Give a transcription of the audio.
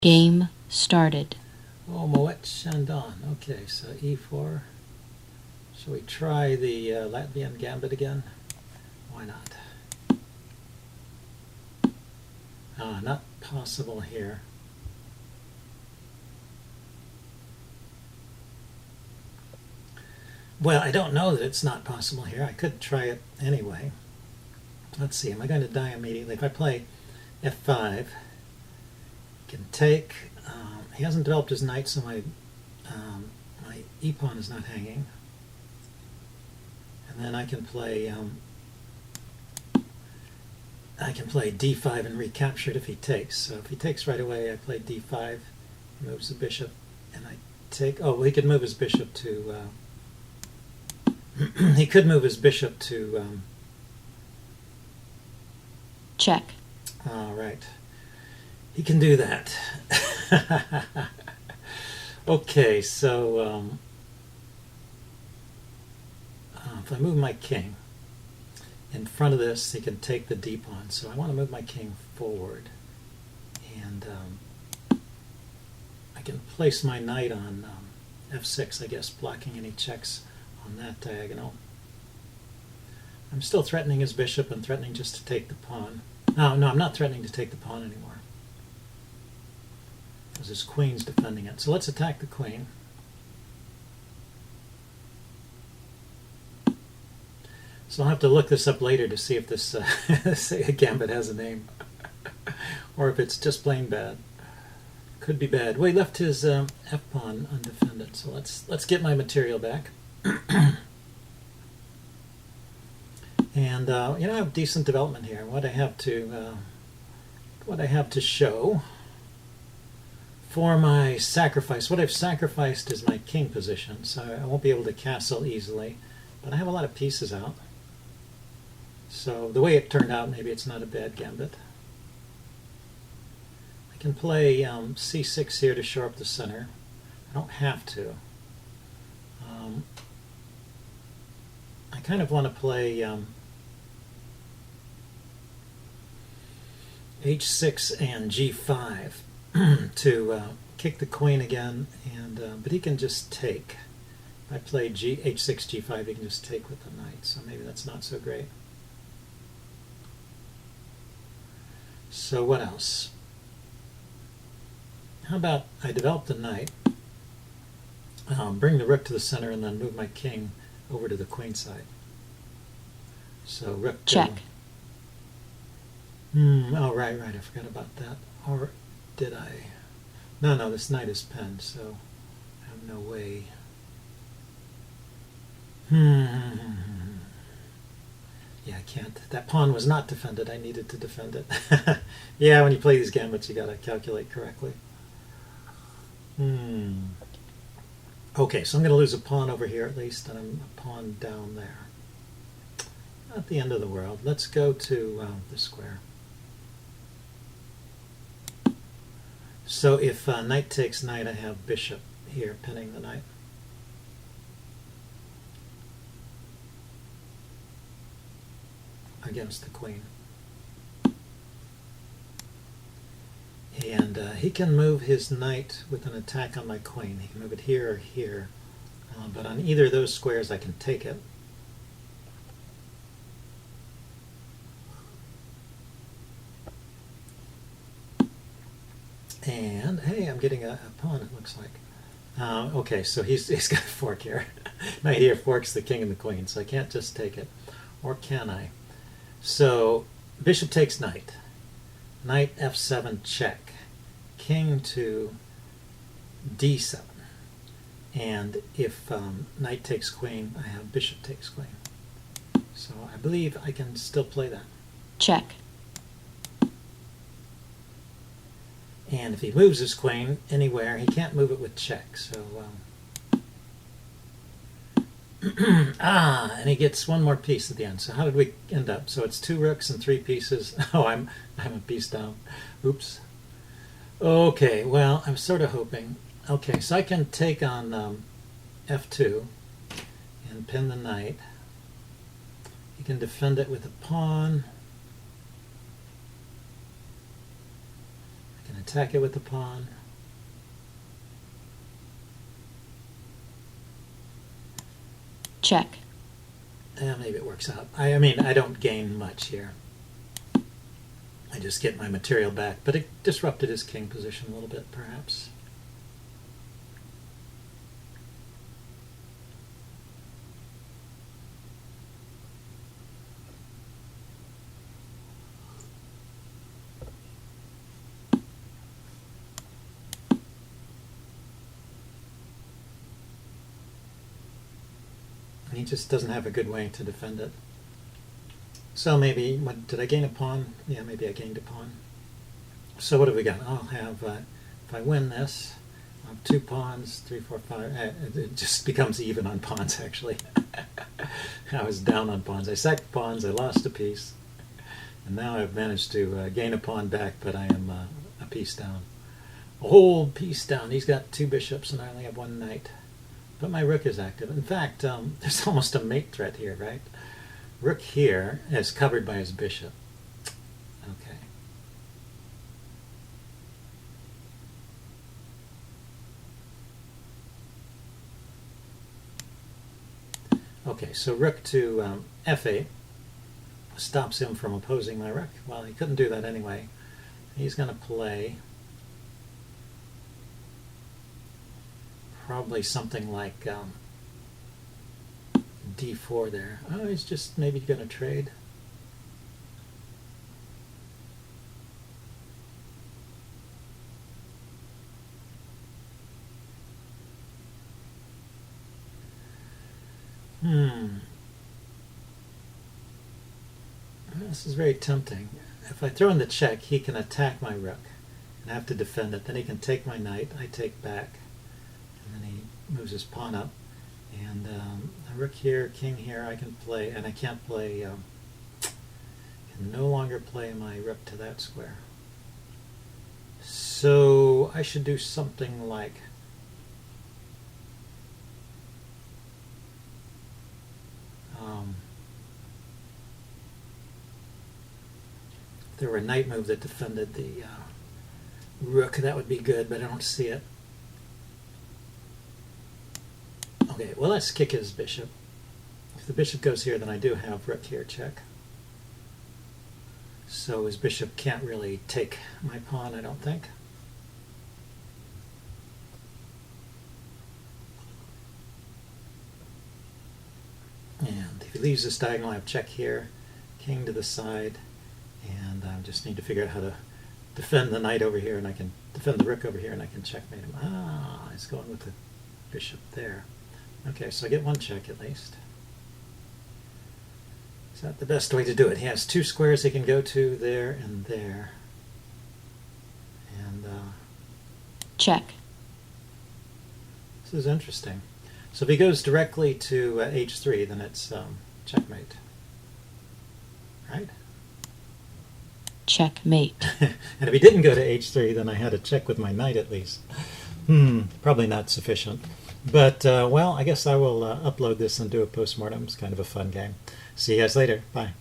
Game started. Oh, Moet Chandon. Okay, so e4. Shall we try the Latvian gambit again? Why not? Not possible here. Well, I don't know that it's not possible here. I could try it anyway. Let's see, am I going to die immediately? If I play f5, he can take. He hasn't developed his knight, so my e-pawn is not hanging. And then I can play d5 and recapture it if he takes. So if he takes right away, I play d5, he moves the bishop, and I take. Oh, well, he could move his bishop to. He could move his bishop to. Check. All right. He can do that. Okay, so if I move my king in front of this, he can take the d-pawn. So I want to move my king forward. And I can place my knight on f6, I guess, blocking any checks on that diagonal. I'm still threatening his bishop and threatening just to take the pawn. No, I'm not threatening to take the pawn anymore, because his queen's defending it. So let's attack the queen. So I'll have to look this up later to see if this gambit has a name, or if it's just plain bad. Could be bad. Well, he left his f-pawn undefended. So let's get my material back. And I have decent development here. What I have to show for my sacrifice, what I've sacrificed is my king position, so I won't be able to castle easily, but I have a lot of pieces out. So the way it turned out, maybe it's not a bad gambit. I can play c6 here to shore up the center. I don't have to. I kind of want to play h6 and g5 to kick the queen again, but he can just take. If I play h6, g5, he can just take with the knight, so maybe that's not so great. So what else? How about I develop the knight, bring the rook to the center, and then move my king over to the queen side. So rook. Check. Oh, right, I forgot about that. Or did I? No, this knight is pinned, so I have no way. Yeah, I can't. That pawn was not defended. I needed to defend it. Yeah, when you play these gambits, you gotta calculate correctly. Okay, so I'm going to lose a pawn over here at least, and I'm a pawn down there. Not the end of the world. Let's go to the square. So if knight takes knight, I have bishop here pinning the knight. Against the queen. And he can move his knight with an attack on my queen. He can move it here or here. But on either of those squares I can take it. And hey, I'm getting a pawn, it looks like. Okay, so he's got a fork here. Knight here forks the king and the queen, so I can't just take it. Or can I? So bishop takes knight. Knight f7 check. King to d7. And if knight takes queen, I have bishop takes queen. So I believe I can still play that. Check. And if he moves his queen anywhere, he can't move it with check. So and he gets one more piece at the end. So how did we end up? So it's 2 rooks and 3 pieces. Oh, I'm a piece down. Oops. Okay, well, I'm sort of hoping. Okay, so I can take on f2 and pin the knight. He can defend it with a pawn. can attack it with the pawn. Check. Maybe it works out. I mean, I don't gain much here. I just get my material back, but it disrupted his king position a little bit, perhaps. And he just doesn't have a good way to defend it. So maybe, did I gain a pawn? Yeah, maybe I gained a pawn. So what have we got? I'll have, if I win this, I'll have 2 pawns, 3, 4, 5. It just becomes even on pawns, actually. I was down on pawns. I sacked pawns, I lost a piece. And now I've managed to gain a pawn back, but I am a piece down. A whole piece down. He's got 2 bishops and I only have 1 knight. But my rook is active. In fact, there's almost a mate threat here, right? Rook here is covered by his bishop. Okay. Okay, so rook to f8 stops him from opposing my rook. Well, he couldn't do that anyway. He's going to play probably something like d4 there. Oh, he's just maybe going to trade. This is very tempting. If I throw in the check, he can attack my rook and I have to defend it. Then he can take my knight, I take back, and then he moves his pawn up. And a rook here, king here, I can play, and I can't play, can no longer play my rook to that square. So I should do something like if there were a knight move that defended the rook, that would be good, but I don't see it. Okay, well, let's kick his bishop. If the bishop goes here, then I do have rook here, check. So his bishop can't really take my pawn, I don't think. And if he leaves this diagonal, I have check here, king to the side, and I just need to figure out how to defend the knight over here, and I can defend the rook over here, and I can checkmate him. Ah, he's going with the bishop there. Okay, so I get 1 check at least. Is that the best way to do it? He has 2 squares he can go to, there and there. And check. This is interesting. So if he goes directly to h3, then it's checkmate. Right? Checkmate. And if he didn't go to h3, then I had a check with my knight at least. Probably not sufficient. But, well, I guess I will upload this and do a postmortem. It's kind of a fun game. See you guys later. Bye.